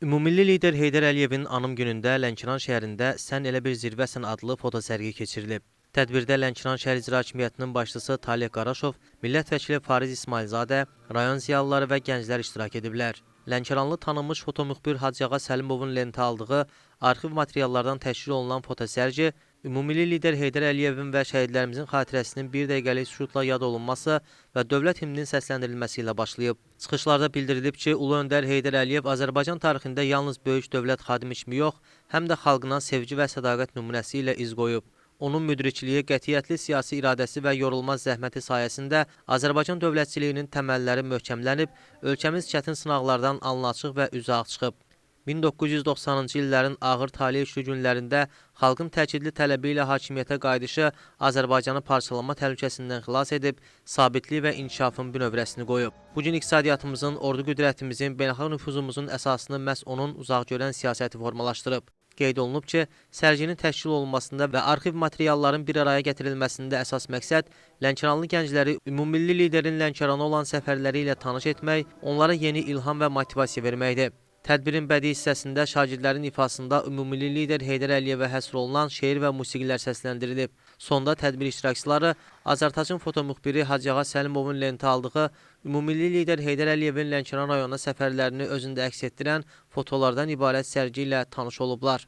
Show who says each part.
Speaker 1: Ümummilli lider Heydər Əliyevin anım günündə Lənkəran şəhərində "Sən elə bir zirvəsən" adlı fotosərgi keçirilib. Tədbirdə Lənkəran şəhər İcra Hakimiyyətinin başçısı Taleh Qaraşov, millət vəkili Fariz İsmailzadə, rayon ziyalıları və gənclər iştirak ediblər. Lənkəranlı tanınmış fotomüxbir Hacıağa Səlimovun lentə aldığı arxiv materiallardan təşkil olunan fotosərgi Ümummilli lider Heydər Əliyevin və şəhidlərimizin xatirəsinin bir dəqiqəlik sükutla yad olunması və dövlət himninin səsləndirilməsi ilə başlayıb. Çıxışlarda bildirilib ki, Ulu Öndər Heydər Əliyev Azərbaycan tarixində yalnız böyük dövlət xadimi kimi yox, həm də xalqına sevgi və sədaqət nümunəsi ilə iz qoyub. Onun müdrikliyi, qətiyyətli siyasi iradəsi və yorulmaz zəhməti sayəsində Azərbaycan dövlətçiliyinin təməlləri möhkəmlənib, ölkəmiz çətin sınaqlardan alnıaçıq və üzü ağ çıxıb. 1990-cı illərin ağır talih işli günlərində xalqın təkidli tələbi ilə hakimiyyətə qayıdışı Azərbaycanı parçalanma təhlükəsindən xilas edib, sabitlik və inkişafın bünövrəsini qoyub. Bugün iqtisadiyyatımızın, ordu qüdrətimizin, beynəlxalq nüfuzumuzun əsasını məhz onun uzaqgörən siyasəti formalaşdırıb. Qeyd olunub ki, sərginin təşkil olunmasında və arxiv materialların bir araya gətirilməsində əsas məqsəd Lənkəranlı gəncləri ümummilli liderin Lənkərana olan səfərləri ilə tanış etmək, onlara yeni ilham və motivasiya verməkdir. Tədbirin bədii hissəsində şagirdlərin ifasında ümummilli lider Heydər Əliyevə həsr olunan şeir və musiqilər səsləndirilib. Sonda tədbir iştirakçıları Azərtacın fotomüxbiri Hacıağa Səlimovun lentə aldığı ümummilli lider Heydər Əliyevin Lənkəran rayonuna səfərlərini özündə əks etdirən fotolardan ibarət sərgi ilə tanış olublar.